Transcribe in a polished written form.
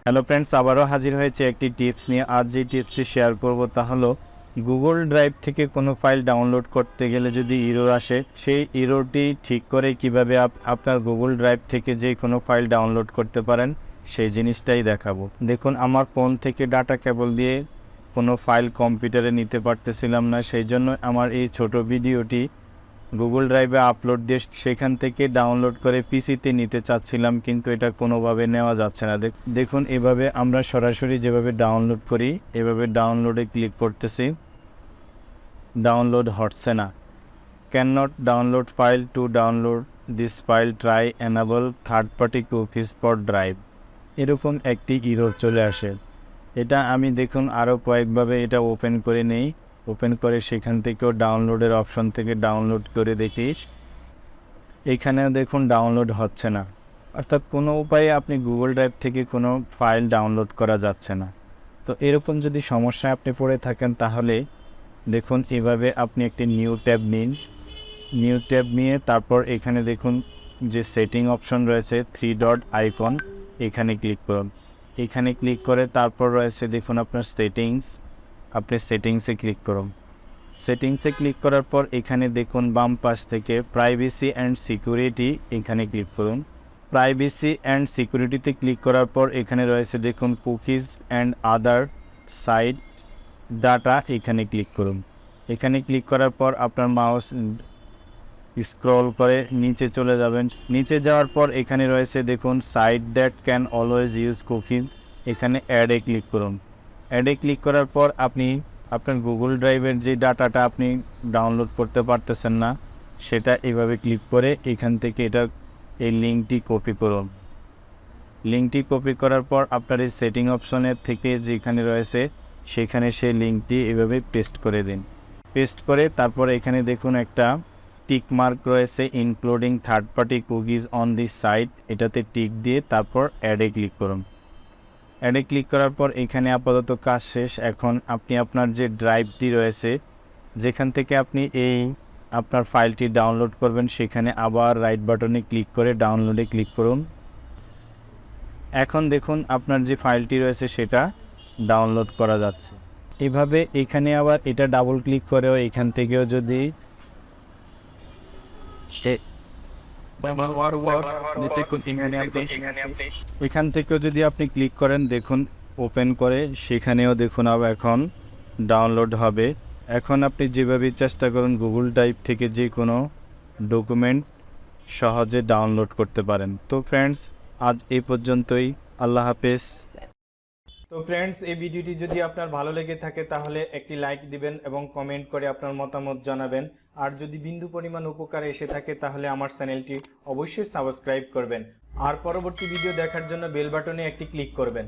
Hello friends, আবারও হাজির হয়েছে একটি টিপস নিয়ে। আজ যে টিপসটি শেয়ার করব তা হলো গুগল ড্রাইভ থেকে কোনো ফাইল ডাউনলোড করতে গেলে যদি এরর আসে, সেই এররটি ঠিক করে কিভাবে আপনার গুগল ড্রাইভ থেকে যে কোনো ফাইল ডাউনলোড করতে পারেন সেই জিনিসটাই দেখাবো। দেখুন, আমার ফোন থেকে ডাটা কেবল দিয়ে কোনো ফাইল কম্পিউটারে নিতে পারতেছিলাম না, সেই জন্য আমার এই ছোট ভিডিওটি গুগল ড্রাইভে আপলোড দিয়ে সেখান থেকে ডাউনলোড করে পিসিতে নিতে চাচ্ছিলাম, কিন্তু এটা কোনোভাবে নেওয়া যাচ্ছে না। দেখুন, এভাবে আমরা সরাসরি যেভাবে ডাউনলোড করি এভাবে ডাউনলোডে ক্লিক করতেছি, ডাউনলোড হচ্ছে না। Can not download file, to download this file try enable third party cookies for drive, এরকম একটি এরর চলে আসে। এটা আমি দেখুন আরও কয়েকভাবে এটা ওপেন করে নেই, ওপেন করে সেখান থেকেও ডাউনলোডের অপশন থেকে ডাউনলোড করে দেখি, এখানেও দেখুন ডাউনলোড হচ্ছে না। অর্থাৎ কোনো উপায়ে আপনি গুগল ড্রাইভ থেকে কোনো ফাইল ডাউনলোড করা যাচ্ছে না। তো এরকম যদি সমস্যায় আপনি পড়ে থাকেন তাহলে দেখুন এভাবে আপনি একটি নিউ ট্যাব নিন। নিউ ট্যাব নিয়ে তারপর এখানে দেখুন যে সেটিং অপশন রয়েছে 3 ডট আইকন, এখানে ক্লিক করুন। এখানে ক্লিক করে তারপর রয়েছে দেখুন আপনার সেটিংস, আপনি সেটিংসে ক্লিক করুন। সেটিংসে ক্লিক করার পর এখানে দেখুন বাম পাশ থেকে প্রাইভেসি অ্যান্ড সিকিউরিটি, এখানে ক্লিক করুন। প্রাইভেসি অ্যান্ড সিকিউরিটিতে ক্লিক করার পর এখানে রয়েছে দেখুন cookies and other site data, এখানে ক্লিক করুন। এখানে ক্লিক করার পর আপনার মাউস স্ক্রল করে নিচে চলে যাবেন। নিচে যাওয়ার পর এখানে রয়েছে দেখুন site that can always use cookies, এখানে অ্যাডে ক্লিক করুন। অ্যাডে ক্লিক করার পর আপনি আপনার গুগল ড্রাইভের যে ডাটাটা আপনি ডাউনলোড করতে পারতেছেন না সেটা এভাবে ক্লিক করে এখান থেকে এই লিঙ্কটি কপি করুন। লিঙ্কটি কপি করার পর আপনার এই সেটিং অপশনের থেকে যেখানে রয়েছে সেখানে সেই লিঙ্কটি এভাবে পেস্ট করে দিন। পেস্ট করে তারপর এখানে দেখুন একটা টিক মার্ক রয়েছে including third party cookies on this site, এটাতে টিক দিয়ে তারপর অ্যাডে ক্লিক করুন। অ্যাডে ক্লিক করার পর এখানে আপাতত কাজ শেষ। এখন আপনি আপনার যে ড্রাইভটি রয়েছে যেখান থেকে আপনি আপনার ফাইলটি ডাউনলোড করবেন সেখানে আবার রাইট বাটনে ক্লিক করে ডাউনলোডে ক্লিক করুন। এখন দেখুন আপনার যে ফাইলটি রয়েছে সেটা ডাউনলোড করা যাচ্ছে। এভাবে এখানে আবার এটা ডাবল ক্লিক করেও এখান থেকেও যদি আপনি ক্লিক করেন দেখুন ওপেন করে সেখানেও দেখুন আবার এখন ডাউনলোড হবে। এখন আপনি যেভাবে চেষ্টা করুন গুগল ড্রাইভ থেকে যে কোনো ডকুমেন্ট সহজে ডাউনলোড করতে পারেন। তো ফ্রেন্ডস, আজ এই পর্যন্তই। আল্লাহ হাফেজ। তো ফ্রেন্ডস, এই ভিডিওটি যদি আপনার ভালো লেগে থাকে তাহলে একটি লাইক দিবেন এবং কমেন্ট করে আপনার মতামত জানাবেন। আর যদি বিন্দু পরিমাণ উপকার এসে থাকে তাহলে আমার চ্যানেলটি অবশ্যই সাবস্ক্রাইব করবেন আর পরবর্তী ভিডিও দেখার জন্য বেল বাটনে একটি ক্লিক করবেন।